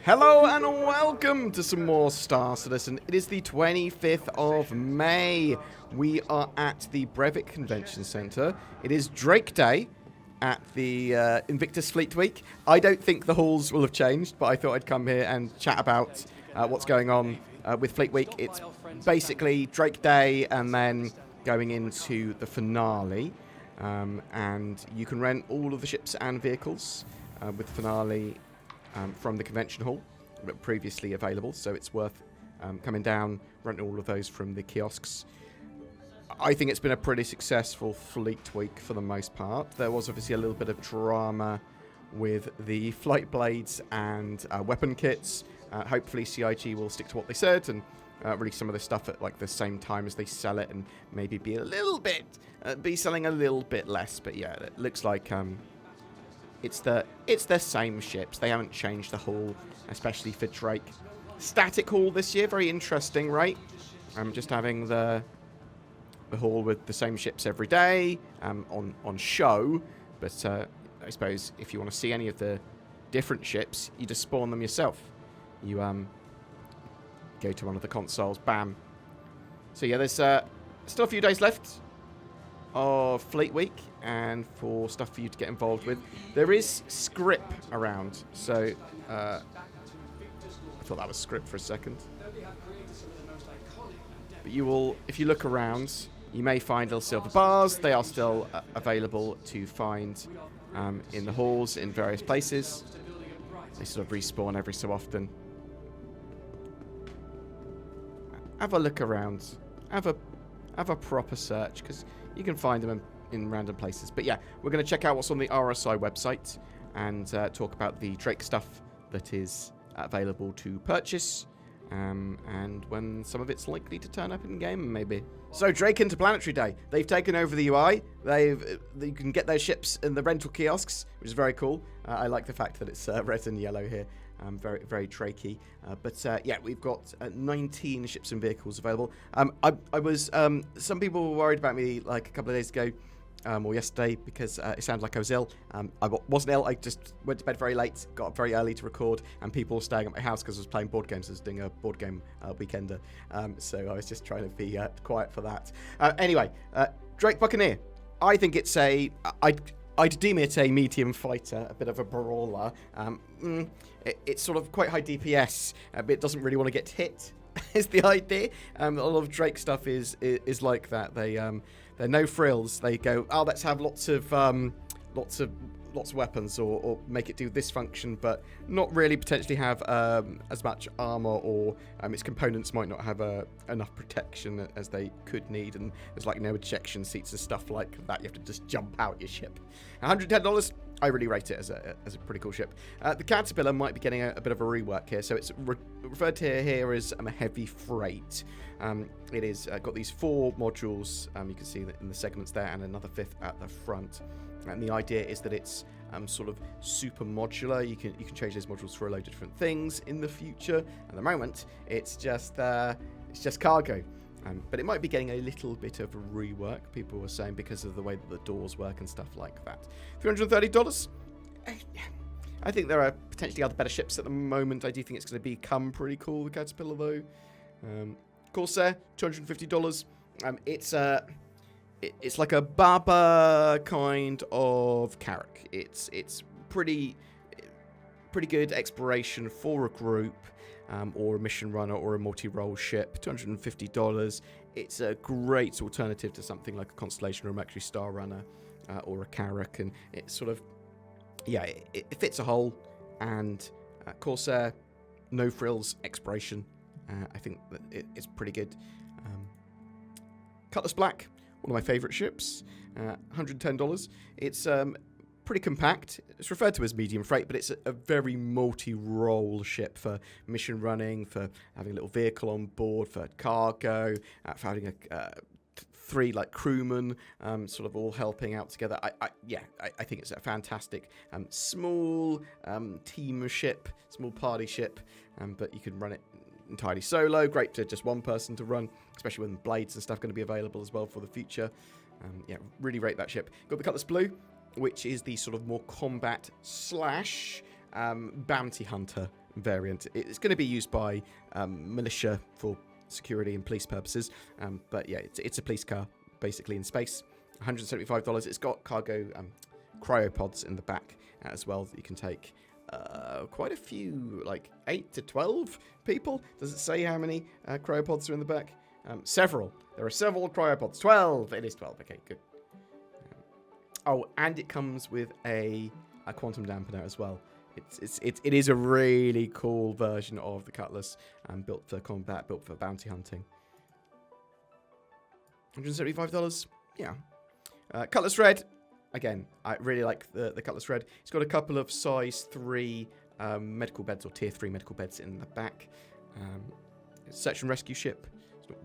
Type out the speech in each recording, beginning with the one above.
Hello and welcome to some more Star Citizen. It is the 25th of May. We are at the Brevik Convention Centre. It is Drake Day at the Invictus Fleet Week. I don't think the halls will have changed, but I thought I'd come here and chat about what's going on with Fleet Week. It's basically Drake Day and then going into the finale. And you can rent all of the ships and vehicles with the finale from the convention hall, but previously available, so it's worth coming down, renting all of those from the kiosks. I think it's been a pretty successful Fleet Week for the most part. There was obviously a little bit of drama with the flight blades and weapon kits. Hopefully CIG will stick to what they said and release some of this stuff at like the same time as they sell it, and maybe be a little bit be selling a little bit less. But yeah, it looks like it's the same ships. They haven't changed the hull, especially for Drake. Static hull this year, very interesting, right? Just having the hull with the same ships every day on show. But I suppose if you want to see any of the different ships, you just spawn them yourself. You go to one of the consoles, bam. So yeah, there's still a few days left of Fleet Week and for stuff for you to get involved with. There is script around, so I thought that was script for a second. But you will, if you look around, you may find little silver bars. They are still available to find in the halls in various places. They sort of respawn every so often. Have a look around. Have a proper search, because you can find them in random places. But yeah, we're going to check out what's on the RSI website and talk about the Drake stuff that is available to purchase, and when some of it's likely to turn up in game, maybe. So Drake Interplanetary Day, they've taken over the UI. You can get their ships in the rental kiosks, which is very cool. I like the fact that it's red and yellow here. Very, very Drakey. But yeah, we've got 19 ships and vehicles available. I was some people were worried about me like a couple of days ago, or yesterday, because it sounded like I was ill. I wasn't ill. I just went to bed very late, got up very early to record, and people were staying at my house because I was playing board games. I was doing a board game weekender, so I was just trying to be quiet for that. Anyway, Drake Buccaneer. I think it's I'd deem it a medium fighter, a bit of a brawler. It's sort of quite high DPS, but it doesn't really want to get hit, is the idea. A lot of Drake stuff is like that. They're no frills. They go, oh, let's have lots of weapons, or make it do this function, but not really potentially have as much armor, or its components might not have enough protection as they could need, and there's like no ejection seats and stuff like that. You have to just jump out your ship. $110. I really rate it as a pretty cool ship. The Caterpillar might be getting a bit of a rework here, so it's referred to here as a heavy freight. It is got these 4 modules, you can see in the segments there, and another 5th at the front. And the idea is that it's sort of super modular. You can change those modules for a load of different things in the future. At the moment, it's just cargo. But it might be getting a little bit of a rework, people were saying, because of the way that the doors work and stuff like that. $330. I think there are potentially other better ships at the moment. I do think it's going to become pretty cool, the Caterpillar, though. Corsair, $250. It's like a Baba kind of Carrack. It's pretty good exploration for a group, or a mission runner, or a multi-role ship. $250. It's a great alternative to something like a Constellation or a Mercury Star Runner, or a Carrack, and it's sort of, yeah, it fits a hole. And Corsair, no frills exploration. I think that it's pretty good. Cutlass Black, one of my favourite ships, $110. It's pretty compact. It's referred to as medium freight, but it's a very multi-role ship for mission running, for having a little vehicle on board, for cargo, for having 3 like crewmen, sort of all helping out together. I think it's a fantastic small team ship, small party ship, but you can run it entirely solo. Great to just one person to run, especially when blades and stuff going to be available as well for the future. Yeah, really rate that ship. Got the Cutlass Blue, which is the sort of more combat / bounty hunter variant. It's going to be used by militia for security and police purposes. But yeah, it's a police car, basically in space. $175. It's got cargo cryopods in the back as well that you can take. Quite a few, like 8 to 12 people. Does it say how many cryopods are in the back? Several. There are several cryopods. 12. It is 12. Okay, good. Oh, and it comes with a quantum dampener as well. It is a really cool version of the Cutlass, built for combat, built for bounty hunting. $175. Yeah. Cutlass Red. Again, I really like the Cutlass Red. It's got a couple of size 3 medical beds or tier 3 medical beds in the back. It's a search and rescue ship.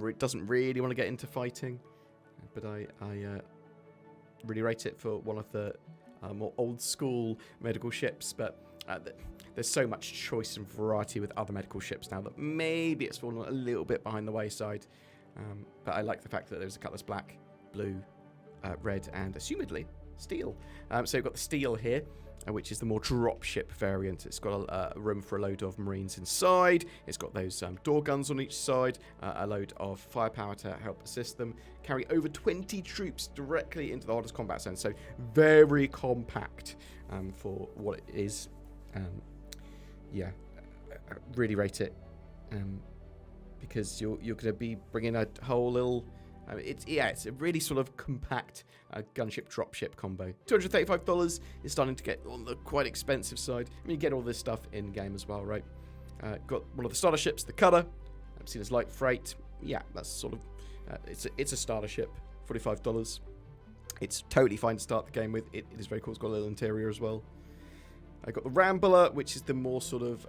It doesn't really want to get into fighting, but I really rate it for one of the more old school medical ships. But there's so much choice and variety with other medical ships now that maybe it's fallen a little bit behind the wayside. But I like the fact that there's a Cutlass Black, Blue, Red, and assumedly Steel. So you've got the Steel here, which is the more dropship variant. It's got a room for a load of Marines inside. It's got those door guns on each side, a load of firepower to help assist them. Carry over 20 troops directly into the hardest combat zone. So very compact for what it is. Yeah, I really rate it because you're going to be bringing a whole little. It's a really sort of compact gunship dropship combo. $235 is starting to get on the quite expensive side. I mean, you get all this stuff in game as well, right? Got one of the starter ships, the Cutter. I've seen as light freight. Yeah, that's sort of it's a starter ship. $45. It's totally fine to start the game with. It is very cool. It's got a little interior as well. I got the Rambler, which is the more sort of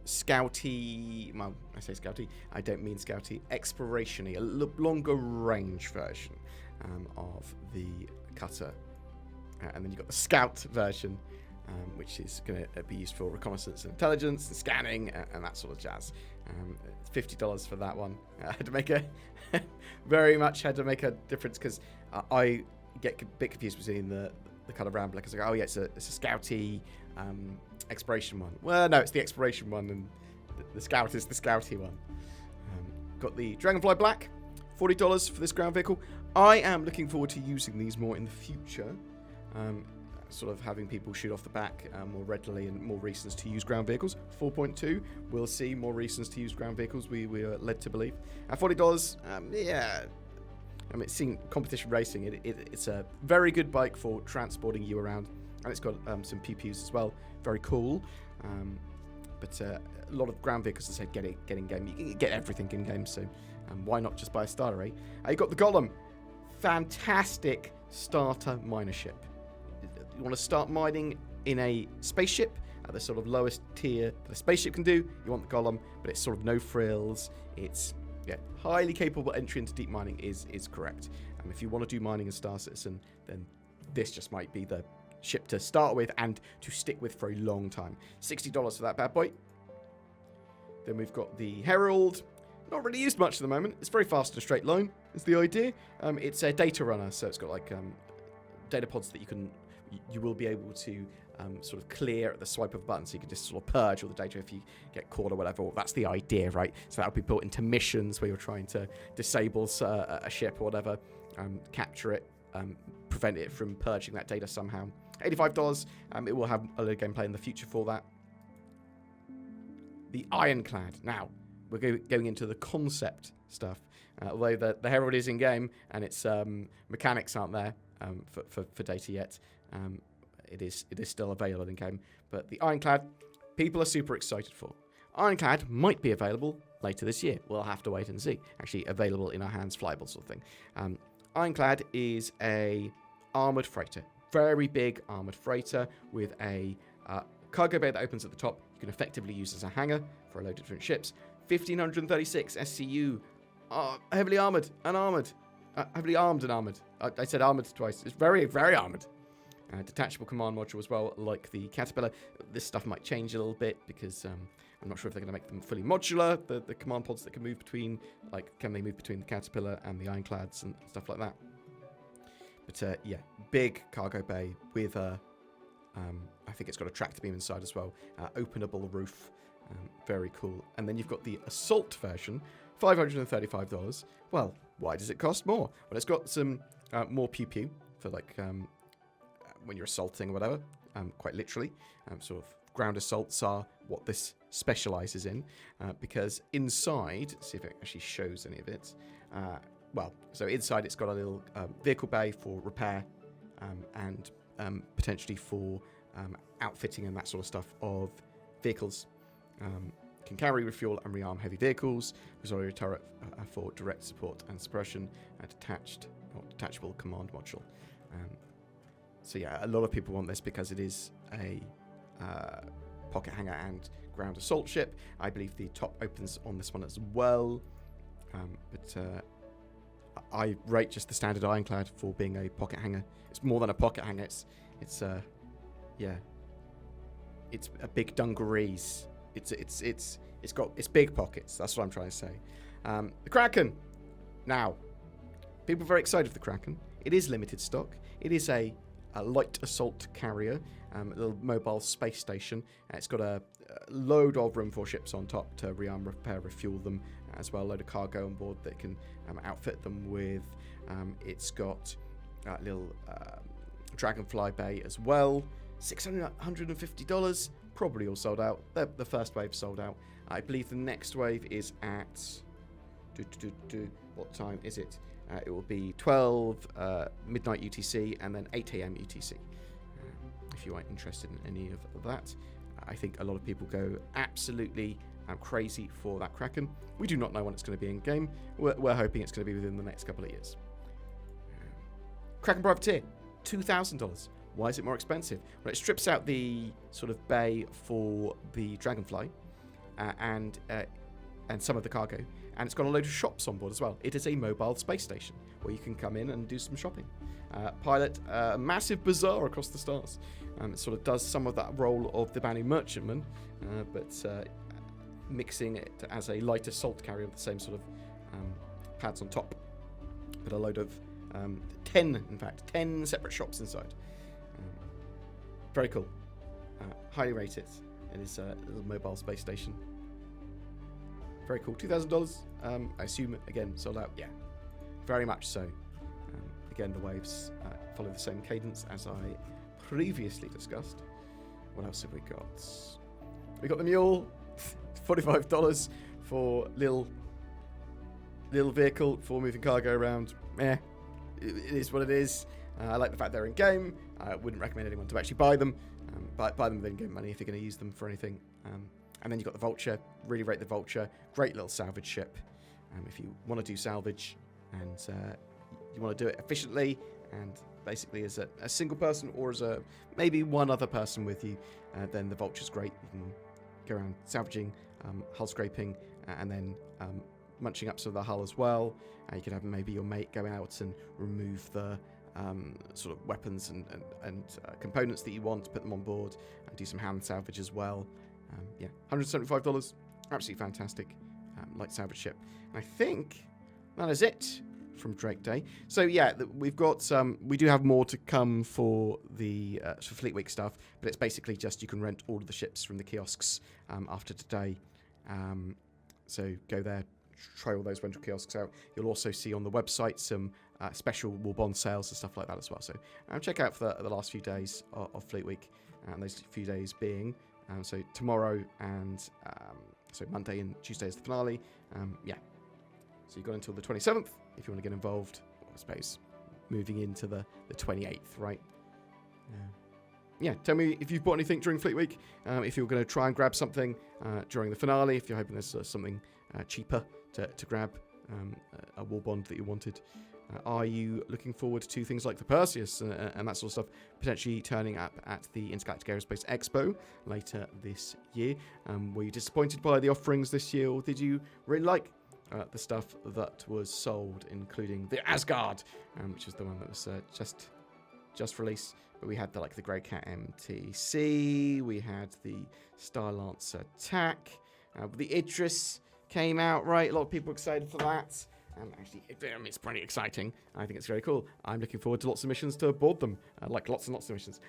scouty, well, I say scouty, I don't mean scouty, exploration-y, a longer range version of the Cutter. And then you've got the Scout version, which is going to be used for reconnaissance and intelligence and scanning and that sort of jazz. $50 for that one. I had to make very much had to make a difference because I get a bit confused between the kind of Rambler because I go, oh yeah, it's a scouty exploration one. Well, no, it's the exploration one, and the Scout is the scouty one. Got the Dragonfly Black, $40 for this ground vehicle. I am looking forward to using these more in the future. Sort of having people shoot off the back more readily and more reasons to use ground vehicles. 4.2, we'll see more reasons to use ground vehicles, we are led to believe. At $40, yeah, I mean, seeing competition racing, it's a very good bike for transporting you around. And it's got some PPUs as well. Very cool. But a lot of ground vehicles, as I said, get in game. You can get everything in game, so why not just buy a starter, eh? You got the Golem. Fantastic starter miner ship. You want to start mining in a spaceship at the sort of lowest tier that a spaceship can do. You want the Golem, but it's sort of no frills. It's highly capable entry into deep mining is correct. If you want to do mining in Star Citizen, then this just might be the ship to start with and to stick with for a long time. $60 for that bad boy. Then we've got the Herald. Not really used much at the moment. It's very fast in a straight line, is the idea. It's a data runner, so it's got like data pods that you will be able to sort of clear at the swipe of a button, so you can just sort of purge all the data if you get caught or whatever. Well, that's the idea, right? So that'll be built into missions where you're trying to disable a ship or whatever, capture it, prevent it from purging that data somehow. $85. It will have a little gameplay in the future for that. The Ironclad. Now, we're going into the concept stuff. Although the Herald is in game and its mechanics aren't there for data yet. It is still available in game. But the Ironclad, people are super excited for. Ironclad might be available later this year. We'll have to wait and see. Actually, available in our hands, flyable sort of thing. Ironclad is a armoured freighter. Very big armoured freighter with a cargo bay that opens at the top. You can effectively use as a hangar for a load of different ships. 1,536 SCU. Heavily armoured and armoured. Heavily armed and armoured. I said armoured twice. It's very, very armoured. Detachable command module as well, like the Caterpillar. This stuff might change a little bit because I'm not sure if they're going to make them fully modular. The command pods that can move between, like, can they move between the Caterpillar and the Ironclads and stuff like that. But yeah, big cargo bay with a think it's got a tractor beam inside as well. Openable roof. Very cool. And then you've got the Assault version, $535. Well, why does it cost more? Well, it's got some more pew-pew for like when you're assaulting or whatever, quite literally. Sort of ground assaults are what this specializes in, because inside, let's see if it actually shows any of it. Well, so inside it's got a little vehicle bay for repair and potentially for outfitting and that sort of stuff of vehicles. Can carry, refuel, and rearm heavy vehicles. Auxiliary turret for direct support and suppression. Detachable command module. So yeah, a lot of people want this because it is a pocket hangar and ground assault ship. I believe the top opens on this one as well. But I rate just the standard ironclad for being a pocket hangar. It's more than a pocket hangar. It's a big dungarees. It's big pockets. That's what I'm trying to say. The Kraken. Now, people are very excited for the Kraken. It is limited stock. It is a light assault carrier, a little mobile space station. It's got a load of room for ships on top to rearm, repair, refuel them, as well. A load of cargo on board that can outfit them with. It's got a little Dragonfly Bay as well. $650. Probably all sold out. The first wave sold out. I believe the next wave is at... what time is it? It will be 12 midnight UTC and then 8 a.m. UTC. If you are interested in any of that. I think a lot of people go absolutely crazy for that Kraken. We do not know when it's going to be in game. We're hoping it's going to be within the next couple of years. Kraken Privateer, $2,000. Why is it more expensive? Well, it strips out the sort of bay for the Dragonfly and some of the cargo. And it's got a load of shops on board as well. It is a mobile space station where you can come in and do some shopping. Pilot a massive bazaar across the stars. It sort of does some of that role of the Banu Merchantman, but mixing it as a light assault carrier with the same sort of pads on top. But a load of 10 separate shops inside. Very cool. Highly rated. It is a little mobile space station. Very cool. $2,000. I assume, again, sold out. Yeah, very much so. Again, the waves follow the same cadence as I previously discussed. What else have we got? We got the Mule. $45 for little vehicle for moving cargo around. It is what it is. I like the fact they're in game. I wouldn't recommend anyone to actually buy them. Buy them with in-game money if you're going to use them for anything. And then you've got the Vulture. Really rate the Vulture. Great little salvage ship. If you want to do salvage and you want to do it efficiently and basically as a single person or as maybe one other person with you, then the Vulture's great. You can go around salvaging, hull scraping, and then munching up some of the hull as well. You could have maybe your mate go out and remove the sort of weapons and components that you want, to put them on board, and do some hand salvage as well. Yeah, $175, absolutely fantastic light salvage ship. And I think that is it from Drake Day. So yeah, we've got we do have more to come for the for Fleet Week stuff, but it's basically just you can rent all of the ships from the kiosks after today. So go there, try all those rental kiosks out. You'll also see on the website some special war bond sales and stuff like that as well. So check out for the last few days of Fleet Week, and those few days being so tomorrow and so Monday and Tuesday is the finale. Yeah, so you've got until the 27th if you want to get involved. I suppose moving into the 28th, right? Yeah, tell me if you've bought anything during Fleet Week, if you're going to try and grab something during the finale, if you're hoping there's something cheaper to grab, a war bond that you wanted. Are you looking forward to things like the Perseus and that sort of stuff potentially turning up at the Intergalactic Aerospace Expo later this year? Were you disappointed by the offerings this year, or did you really like the stuff that was sold, including the Asgard, which is the one that was just released? But we had the Grey Cat MTC, we had the Star Lancer Attack, the Idris came out, right? A lot of people excited for that. Actually, it's pretty exciting. I think it's very cool. I'm looking forward to lots of missions to board them, lots and lots of missions.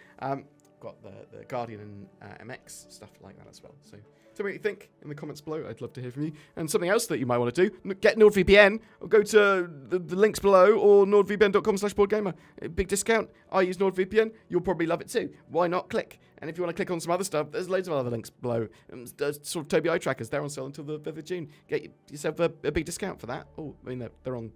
got the Guardian and MX stuff like that as well. So tell me what you think in the comments below. I'd love to hear from you. And something else that you might want to do, get NordVPN, or go to the links below, or nordvpn.com/BoredGamer. Big discount. I use NordVPN. You'll probably love it too. Why not click? And if you want to click on some other stuff, there's loads of other links below. Sort of Tobii eye trackers. They're on sale until the 5th of June. Get yourself a big discount for that. Oh, I mean, they're on...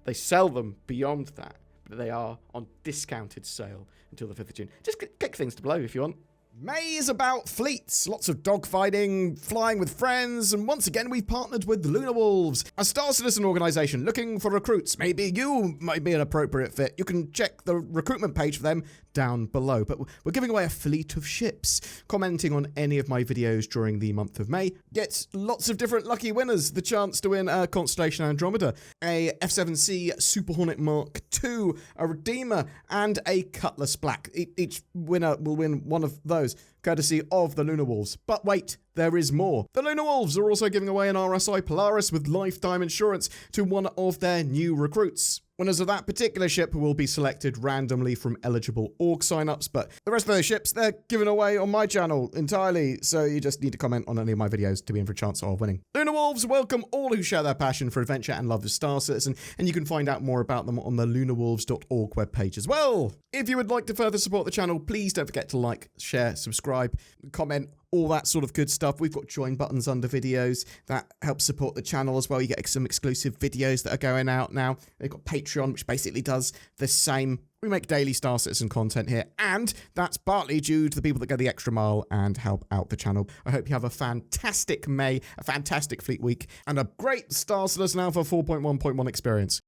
They sell them beyond that, but they are on discounted sale until the 5th of June. Just click things to below if you want. May is about fleets, lots of dogfighting, flying with friends, and once again we've partnered with Lunar Wolves, a Star Citizen organisation looking for recruits. Maybe you might be an appropriate fit. You can check the recruitment page for them down below. But we're giving away a fleet of ships. Commenting on any of my videos during the month of May gets lots of different lucky winners. The chance to win a Constellation Andromeda, a F7C Super Hornet Mark II, a Redeemer, and a Cutlass Black. Each winner will win one of those, courtesy of the Lunar Wolves. But wait, there is more. The Lunar Wolves are also giving away an RSI Polaris with lifetime insurance to one of their new recruits. Winners of that particular ship will be selected randomly from eligible org signups, but the rest of those ships, they're given away on my channel entirely, so you just need to comment on any of my videos to be in for a chance of winning. Lunar Wolves welcome all who share their passion for adventure and love of Star Citizen, and you can find out more about them on the lunarwolves.org webpage as well. If you would like to further support the channel, please don't forget to like, share, subscribe, comment, all that sort of good stuff. We've got join buttons under videos that help support the channel as well. You get some exclusive videos that are going out now. They've got Patreon, which basically does the same. We make daily Star Citizen content here, and that's partly due to the people that go the extra mile and help out the channel. I hope you have a fantastic May, a fantastic Fleet Week, and a great Star Citizen Alpha 4.1.1 experience.